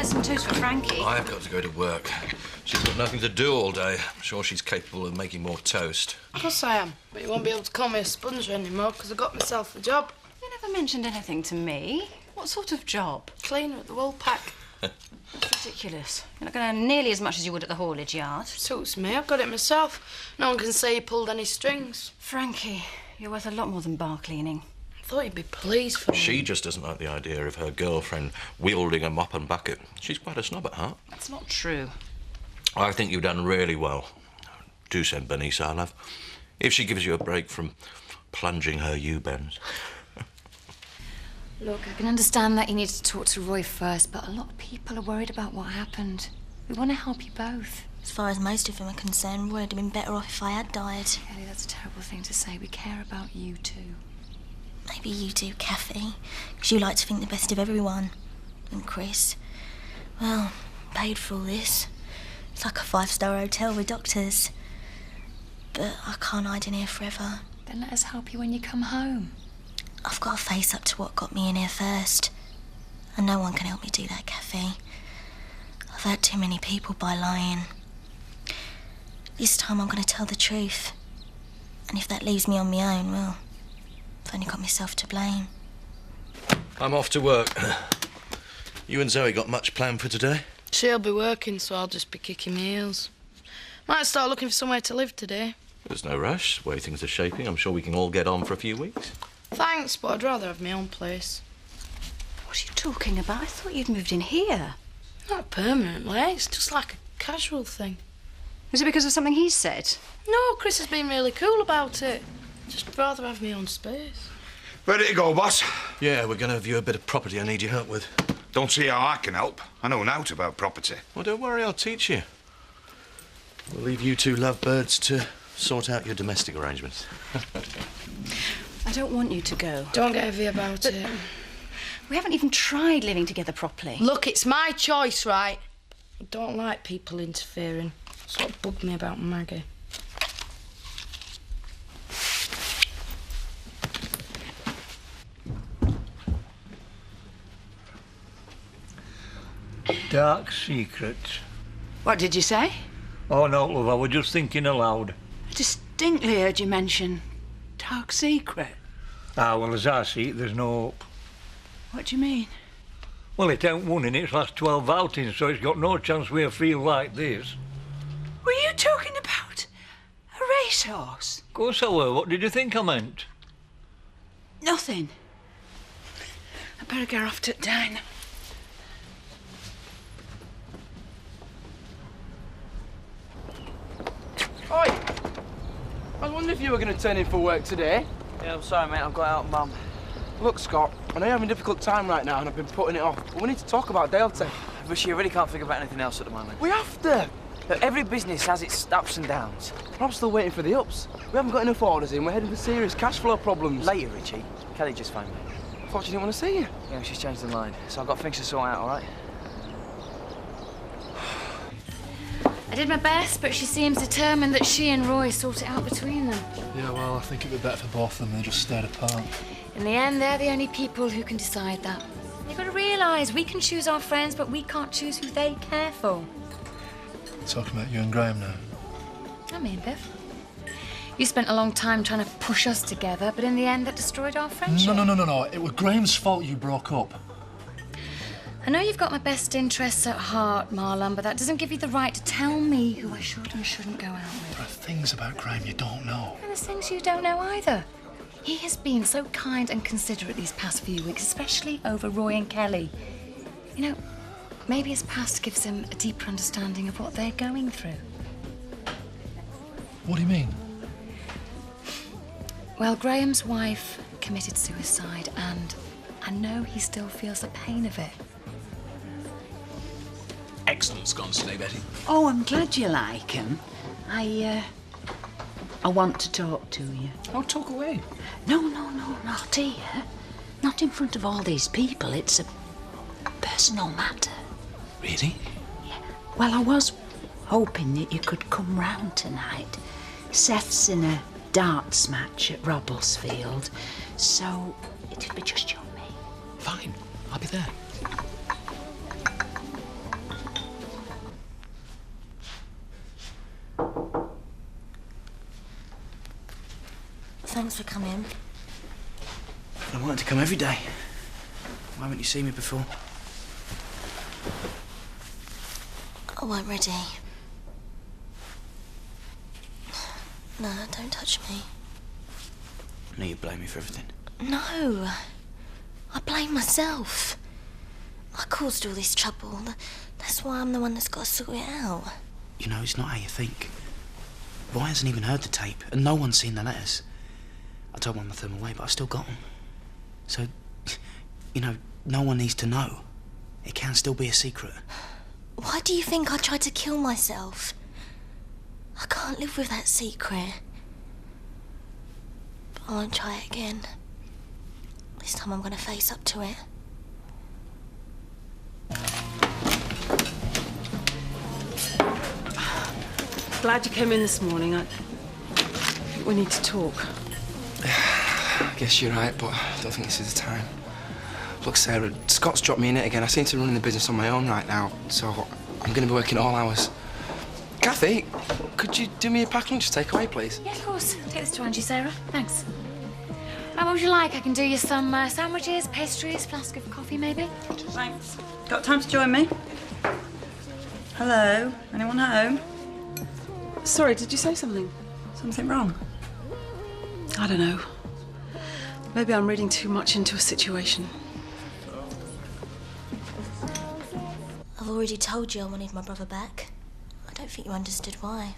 there's some toast for Frankie. I've got to go to work. She's got nothing to do all day. I'm sure she's capable of making more toast. Of course I am, but you won't be able to call me a sponge anymore because I got myself a job. You never mentioned anything to me. What sort of job? Cleaner at the wool pack. That's ridiculous. You're not going to earn nearly as much as you would at the haulage yard. Suits me, I've got it myself. No one can say you pulled any strings. Frankie, you're worth a lot more than bar cleaning. I thought you'd be pleased for me. She just doesn't like the idea of her girlfriend wielding a mop and bucket. She's quite a snob at heart. That's not true. I think you've done really well. Do send Bernice our love. If she gives you a break from plunging her U-bends. Look, I can understand that you need to talk to Roy first, but a lot of people are worried about what happened. We want to help you both. As far as most of them are concerned, Roy would have been better off if I had died. Kelly, that's a terrible thing to say. We care about you too. Maybe you do, Kathy, because you like to think the best of everyone. And Chris, well, paid for all this. It's like a 5-star hotel with doctors. But I can't hide in here forever. Then let us help you when you come home. I've got to face up to what got me in here first. And no one can help me do that, Kathy. I've hurt too many people by lying. This time I'm going to tell the truth. And if that leaves me on my own, well, I've only got myself to blame. I'm off to work. You and Zoe got much planned for today? She'll be working, so I'll just be kicking my heels. Might start looking for somewhere to live today. There's no rush. The way things are shaping, I'm sure we can all get on for a few weeks. Thanks, but I'd rather have my own place. What are you talking about? I thought you'd moved in here. Not permanently, it's just like a casual thing. Is it because of something he said? No, Chris has been really cool about it. Just rather have my own space. Ready to go, boss? Yeah, we're going to view a bit of property I need your help with. Don't see how I can help. I know nought about property. Well, don't worry, I'll teach you. We'll leave you two lovebirds to sort out your domestic arrangements. I don't want you to go. Don't get heavy about it. We haven't even tried living together properly. Look, it's my choice, right? I don't like people interfering. That's what bugged me about Maggie. Dark secrets. What did you say? Oh, no, love, I was just thinking aloud. I distinctly heard you mention dark secret. Ah, well, as I see it, there's no hope. What do you mean? Well, it ain't won in its last 12 outings, so it's got no chance with a field like this. Were you talking about a racehorse? Of course I were. What did you think I meant? Nothing. I better get off to dine. Oi! I was wondering if you were going to turn in for work today. Yeah, I'm sorry, mate. I've got out, Mum. Look, Scott, I know you're having a difficult time right now and I've been putting it off, but we need to talk about Dale Tech. Rishi, you really can't think about anything else at the moment. We have to! Look, every business has its ups and downs. But I'm still waiting for the ups. We haven't got enough orders in, we're heading for serious cash flow problems. Later, Richie. Kelly just phoned me. I thought she didn't want to see you. Yeah, she's changed her mind, so I've got things to sort out, all right? I did my best, but she seems determined that she and Roy sort it out between them. Yeah, well, I think it'd be better for both of them. They just stayed apart. In the end, they're the only people who can decide that. You've got to realise we can choose our friends, but we can't choose who they care for. Talking about you and Graham now. I mean, Biff. You spent a long time trying to push us together, but in the end, that destroyed our friendship. No. It was Graham's fault you broke up. I know you've got my best interests at heart, Marlon, but that doesn't give you the right to tell me who I should and shouldn't go out with. There are things about Graham you don't know. And there's things you don't know either. He has been so kind and considerate these past few weeks, especially over Roy and Kelly. You know, maybe his past gives him a deeper understanding of what they're going through. What do you mean? Well, Graham's wife committed suicide, and I know he still feels the pain of it. Excellent scones today, Betty. Oh, I'm glad you like him. I want to talk to you. Oh, talk away. No, not here. Not in front of all these people. It's a personal matter. Really? Yeah. Well, I was hoping that you could come round tonight. Seth's in a darts match at Robblesfield, so it'd be just you and me. Fine. I'll be there. Thanks for coming. I wanted to come every day. Why haven't you seen me before? I weren't ready. No, don't touch me. I know you blame me for everything. No. I blame myself. I caused all this trouble. That's why I'm the one that's got to sort it out. You know, it's not how you think. Roy hasn't even heard the tape, and no one's seen the letters. I told Mum to throw them away, but I still got them. So, you know, no one needs to know. It can still be a secret. Why do you think I tried to kill myself? I can't live with that secret. But I won't try it again. This time I'm going to face up to it. Glad you came in this morning. We need to talk. I guess you're right, but I don't think this is the time. Look, Sarah, Scott's dropped me in it again. I seem to be running the business on my own right now, so I'm going to be working all hours. Kathy, could you do me a pack lunch takeaway, please? Yeah, of course. Take this to Angie, Sarah. Thanks. What would you like? I can do you some sandwiches, pastries, flask of coffee, maybe? Thanks. Got time to join me? Hello? Anyone home? Sorry, did you say something? Something wrong? I don't know. Maybe I'm reading too much into a situation. I've already told you I wanted my brother back. I don't think you understood why.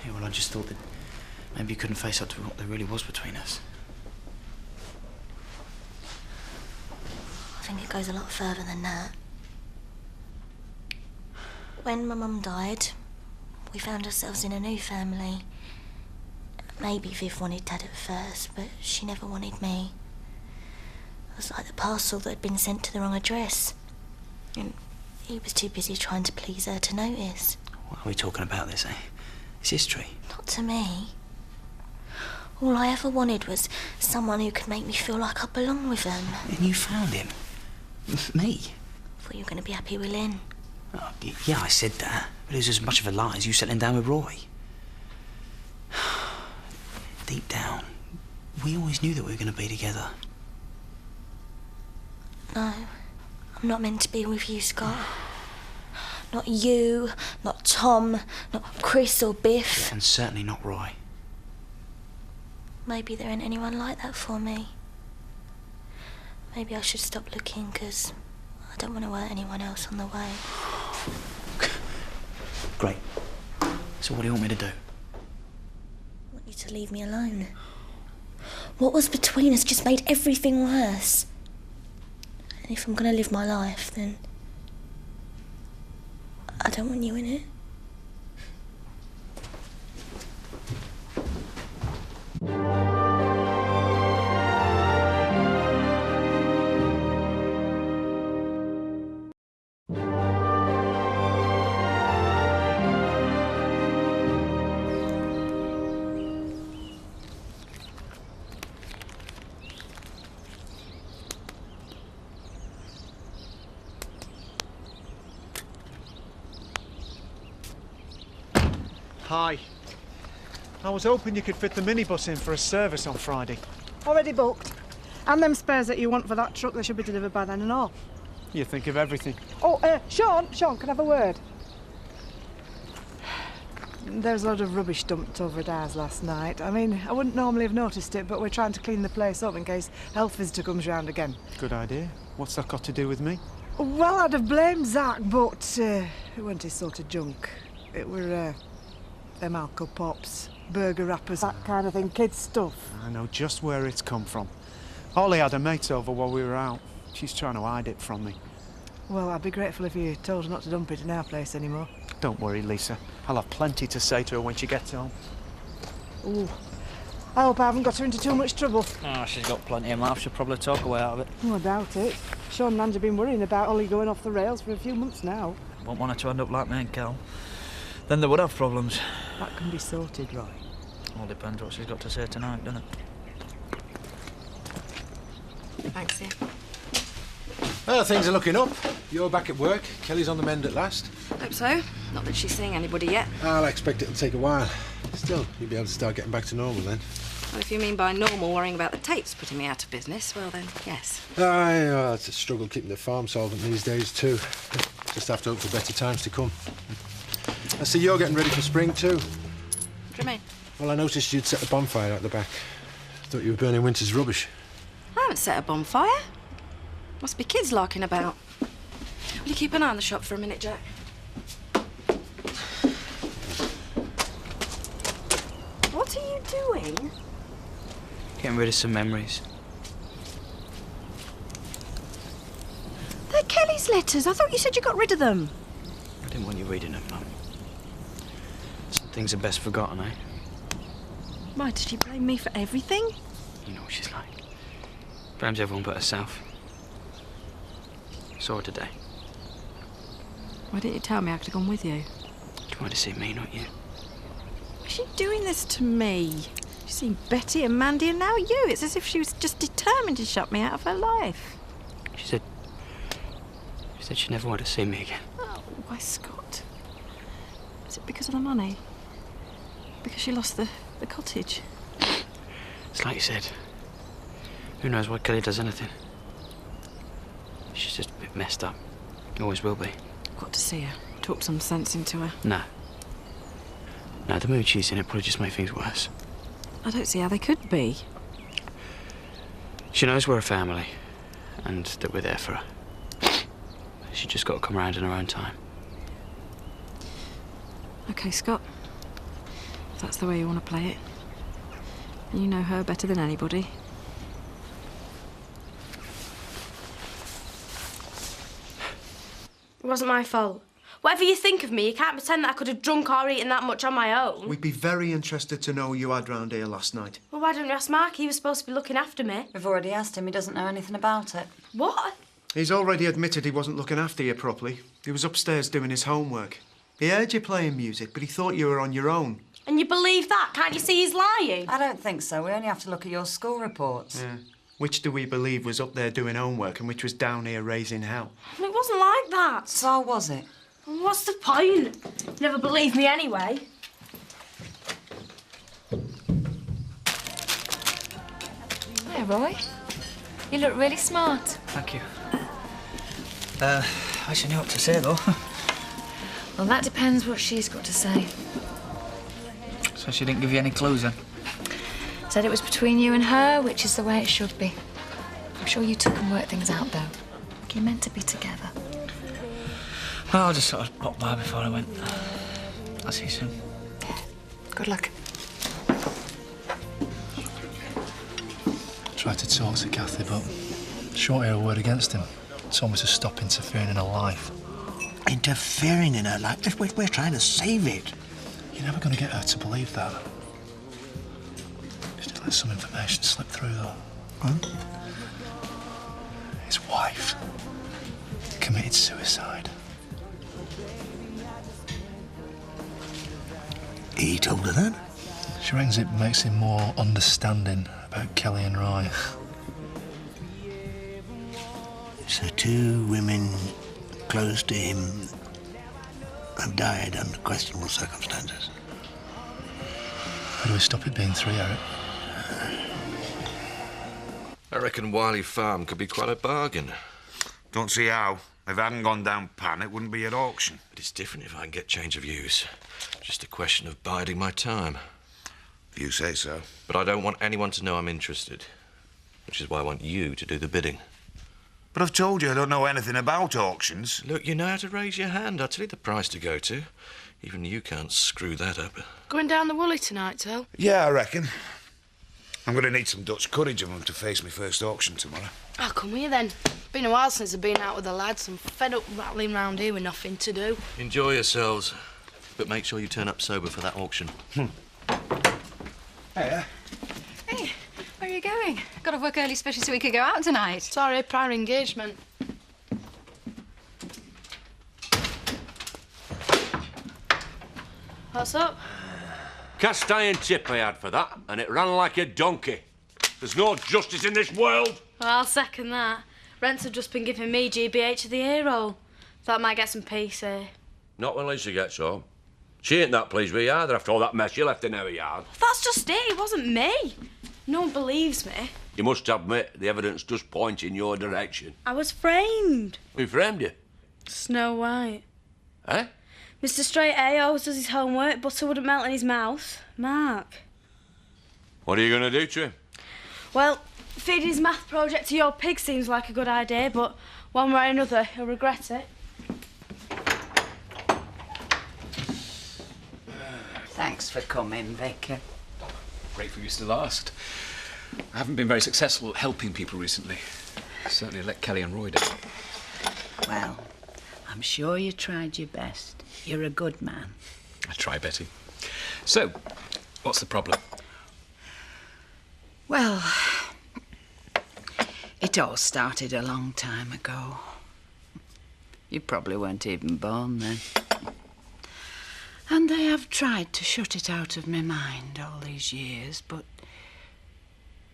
Yeah, well, I just thought that maybe you couldn't face up to what there really was between us. I think it goes a lot further than that. When my mum died, we found ourselves in a new family. Maybe Viv wanted Dad at first, but she never wanted me. It was like the parcel that had been sent to the wrong address. And he was too busy trying to please her to notice. What are we talking about this, eh? It's history. Not to me. All I ever wanted was someone who could make me feel like I belonged with them. And you found him? Me? Thought you were going to be happy with Lynn. Oh, yeah, I said that. But it was as much of a lie as you settling down with Roy. Deep down, we always knew that we were going to be together. No, I'm not meant to be with you, Scott. Not you, not Tom, not Chris or Biff. And certainly not Roy. Maybe there ain't anyone like that for me. Maybe I should stop looking, because I don't want to hurt anyone else on the way. Great. So what do you want me to do? I want you to leave me alone. What was between us just made everything worse. And if I'm going to live my life, then I don't want you in it. Hi. I was hoping you could fit the minibus in for a service on Friday. Already booked. And them spares that you want for that truck, they should be delivered by then and all. You think of everything. Oh, Sean, can I have a word? There was a lot of rubbish dumped over at ours last night. I mean, I wouldn't normally have noticed it, but we're trying to clean the place up in case health visitor comes round again. Good idea. What's that got to do with me? Well, I'd have blamed Zach, but it weren't his sort of junk. It were, them Alco Pops, burger wrappers, that kind of thing, kids' stuff. I know just where it's come from. Holly had her mates over while we were out. She's trying to hide it from me. Well, I'd be grateful if you told her not to dump it in our place anymore. Don't worry, Lisa. I'll have plenty to say to her when she gets home. Ooh. I hope I haven't got her into too much trouble. Oh, she's got plenty of mouth. She'll probably talk her way out of it. Oh, I doubt it. Sean and Ange have been worrying about Holly going off the rails for a few months now. Won't want her to end up like me and Cal. Then they would have problems. That can be sorted, Roy. All depends what she's got to say tonight, doesn't it? Thanks, yeah. Well, things are looking up. You're back at work. Kelly's on the mend at last. Hope so. Not that she's seeing anybody yet. I'll expect it'll take a while. Still, you'll be able to start getting back to normal then. Well, if you mean by normal worrying about the tapes putting me out of business, well then, yes. Aye, well, it's a struggle keeping the farm solvent these days, too. Just have to hope for better times to come. I see you're getting ready for spring, too. What do you mean? Well, I noticed you'd set a bonfire out the back. Thought you were burning winter's rubbish. I haven't set a bonfire. Must be kids larking about. Will you keep an eye on the shop for a minute, Jack? What are you doing? Getting rid of some memories. They're Kelly's letters. I thought you said you got rid of them. I didn't want you reading them, Mum. Some things are best forgotten, eh? Why, did she blame me for everything? You know what she's like. Blames everyone but herself. Saw her today. Why didn't you tell me? I could have gone with you. She wanted to see me, not you. Why is she doing this to me? She's seen Betty and Mandy and now you. It's as if she was just determined to shut me out of her life. She said she never wanted to see me again. Oh, why, Scott? Is it because of the money? Because she lost the cottage? It's like you said. Who knows why Kelly does anything? She's just a bit messed up. Always will be. I've got to see her. Talk some sense into her. No. No, the mood she's in, it'll probably just make things worse. I don't see how they could be. She knows we're a family, and that we're there for her. She just got to come around in her own time. OK, Scott. If that's the way you want to play it. You know her better than anybody. It wasn't my fault. Whatever you think of me, you can't pretend that I could have drunk or eaten that much on my own. We'd be very interested to know you had round here last night. Well, why don't you ask Mark? He was supposed to be looking after me. We've already asked him. He doesn't know anything about it. What? He's already admitted he wasn't looking after you properly. He was upstairs doing his homework. He heard you playing music, but he thought you were on your own. And you believe that? Can't you see he's lying? I don't think so. We only have to look at your school reports. Yeah. Which do we believe was up there doing homework and which was down here raising hell? It wasn't like that. So was it? What's the point? You never believe me anyway. Hi, Roy. You look really smart. Thank you. I should know what to say, though. Well, that depends what she's got to say. So she didn't give you any clues, then? Said it was between you and her, which is the way it should be. I'm sure you took and worked things out, though. You're meant to be together. Well, I'll just sort of pop by before I went. I'll see you soon. Good luck. Tried to talk to Kathy, but she won't hear a word against him. Told me to stop interfering in her life. Interfering in her life? We're trying to save it. You're never going to get her to believe that. She did let some information slip through, though. Huh? His wife committed suicide. He told her that? She reckons it makes him more understanding about Kelly and Roy. So 2 women close to him have died under questionable circumstances. How do we stop it being 3, Eric? I reckon Wiley Farm could be quite a bargain. Don't see how. If it hadn't gone down pan, it wouldn't be at auction. But it's different if I can get change of use. Just a question of biding my time. If you say so. But I don't want anyone to know I'm interested. Which is why I want you to do the bidding. But I've told you I don't know anything about auctions. Look, you know how to raise your hand. I'll tell you the price to go to. Even you can't screw that up. Going down the Woolly tonight, Till? Yeah, I reckon. I'm going to need some Dutch courage of them to face my first auction tomorrow. I'll come with you then. Been a while since I've been out with the lads. I'm fed up rattling round here with nothing to do. Enjoy yourselves. But make sure you turn up sober for that auction. Hey, Hey, where are you going? Got to work early, especially so we could go out tonight. Sorry, prior engagement. What's up? Cast iron tip I had for that, and it ran like a donkey. There's no justice in this world. Well, I'll second that. Rents have just been giving me GBH of the year roll. Thought I might get some peace here. Not when Lisa gets home. She ain't that pleased with you either after all that mess you left in her yard. That's just it. It wasn't me. No one believes me. You must admit the evidence does point in your direction. I was framed. Who framed you? Snow White. Eh? Mr. Straight A always does his homework. Butter wouldn't melt in his mouth. Mark. What are you going to do to him? Well, feeding his math project to your pig seems like a good idea, but one way or another, he'll regret it. Thanks for coming, Vicar. Grateful you still asked. I haven't been very successful at helping people recently. Certainly let Kelly and Roy down. Well, I'm sure you tried your best. You're a good man. I try, Betty. So, what's the problem? Well, it all started a long time ago. You probably weren't even born then. And I have tried to shut it out of my mind all these years, but,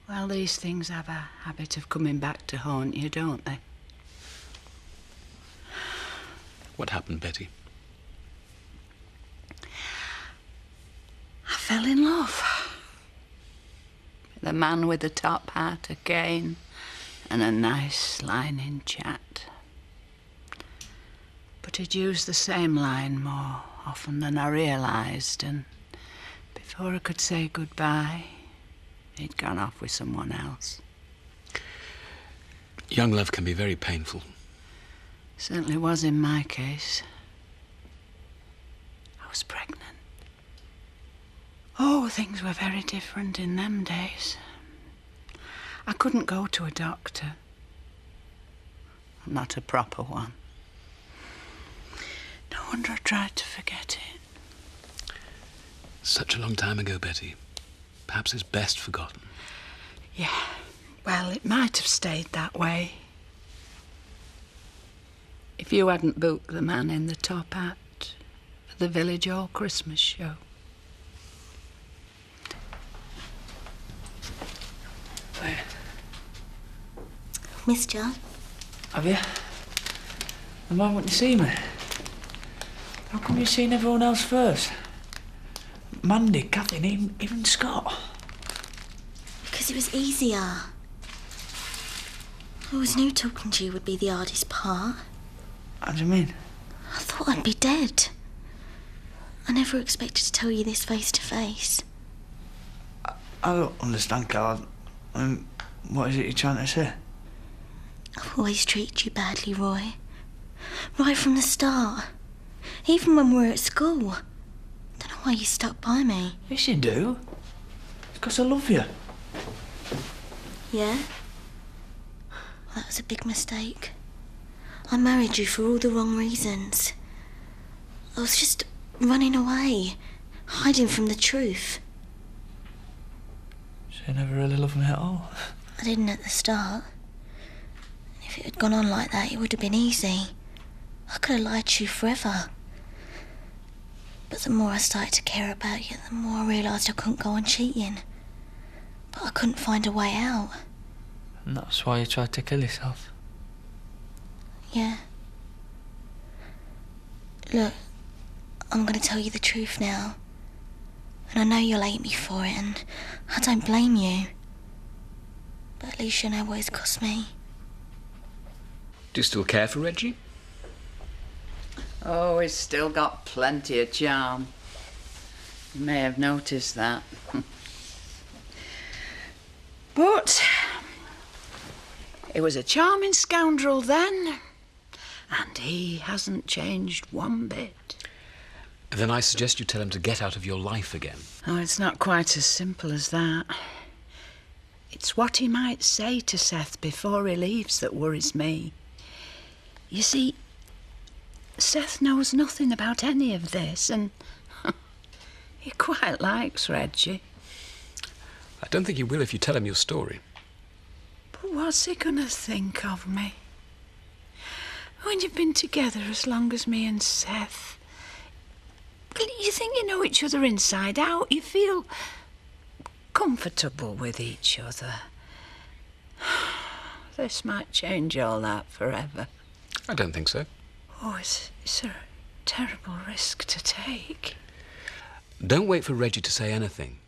well, these things have a habit of coming back to haunt you, don't they? What happened, Betty? I fell in love. The man with the top hat, a cane, and a nice line in chat. But he'd used the same line more often than I realised, and before I could say goodbye, he'd gone off with someone else. Young love can be very painful. Certainly was in my case. I was pregnant. Oh, things were very different in them days. I couldn't go to a doctor. Not a proper one. No wonder I tried to forget it. Such a long time ago, Betty. Perhaps it's best forgotten. Yeah, well, it might have stayed that way. If you hadn't booked the man in the top hat for the village hall Christmas show. There. Missed you. Have you? And why wouldn't you see me? How come you've seen everyone else first? Mandy, Kathy, and even Scott. Because it was easier. I always knew talking to you would be the hardest part. How do you mean? I thought I'd be dead. I never expected to tell you this face to face. I don't understand, Carl. What is it you're trying to say? I've always treated you badly, Roy. Right from the start. Even when we were at school. Don't know why you stuck by me. Yes, you do. It's because I love you. Yeah? Well, that was a big mistake. I married you for all the wrong reasons. I was just running away, hiding from the truth. So you never really loved me at all? I didn't at the start. If it had gone on like that, it would have been easy. I could have lied to you forever. But the more I started to care about you, the more I realised I couldn't go on cheating. But I couldn't find a way out. And that's why you tried to kill yourself? Yeah. Look, I'm going to tell you the truth now. And I know you'll hate me for it, and I don't blame you. But at least you know what it's cost me. Do you still care for Reggie? Oh, he's still got plenty of charm. You may have noticed that. But he was a charming scoundrel then, and he hasn't changed one bit. Then I suggest you tell him to get out of your life again. Oh, it's not quite as simple as that. It's what he might say to Seth before he leaves that worries me. You see, Seth knows nothing about any of this, and he quite likes Reggie. I don't think he will if you tell him your story. But what's he gonna think of me? When you've been together as long as me and Seth, you think you know each other inside out. You feel comfortable with each other. This might change all that forever. I don't think so. Oh, it's a terrible risk to take. Don't wait for Reggie to say anything.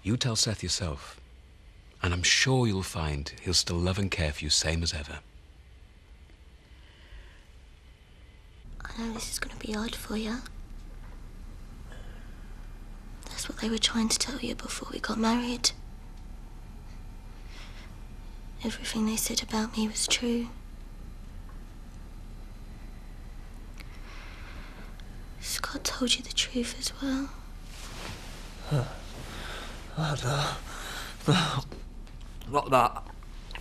You tell Seth yourself, and I'm sure you'll find he'll still love and care for you same as ever. I know this is going to be hard for you. That's what they were trying to tell you before we got married. Everything they said about me was true. Scott told you the truth as well. Oh, no. Not that.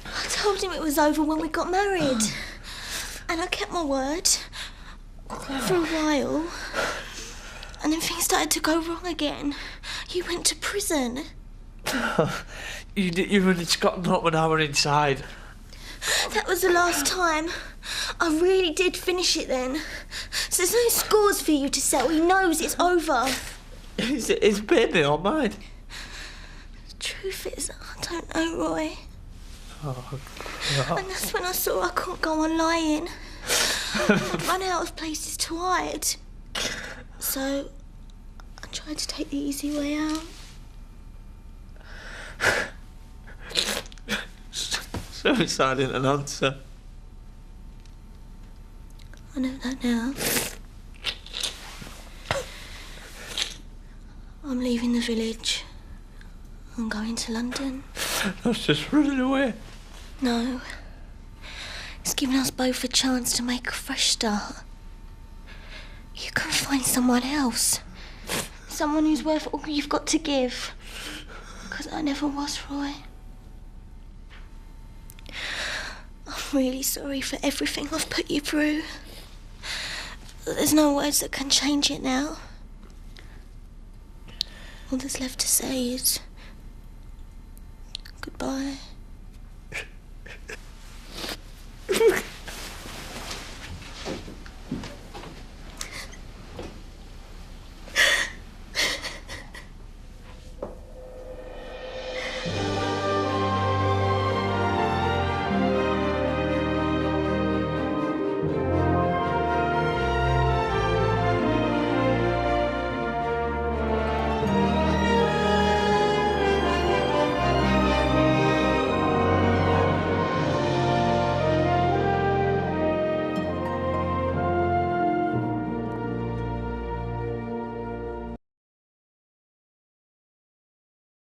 I told him it was over when we got married. And I kept my word. For a while. And then things started to go wrong again. You went to prison. You and Scott not when I were inside. That was the last time. I really did finish it then. So there's no scores for you to settle. He knows it's over. It's baby or mine? The truth is, I don't know, Roy. Oh, And that's when I saw I couldn't go on lying. I'd run out of places to hide. So I tried to take the easy way out. Suicide isn't an answer. I know that now. I'm leaving the village. I'm going to London. That's just running away. No. It's giving us both a chance to make a fresh start. You can find someone else. Someone who's worth all you've got to give. Because I never was, Roy. I'm really sorry for everything I've put you through. There's no words that can change it now. All that's left to say is goodbye.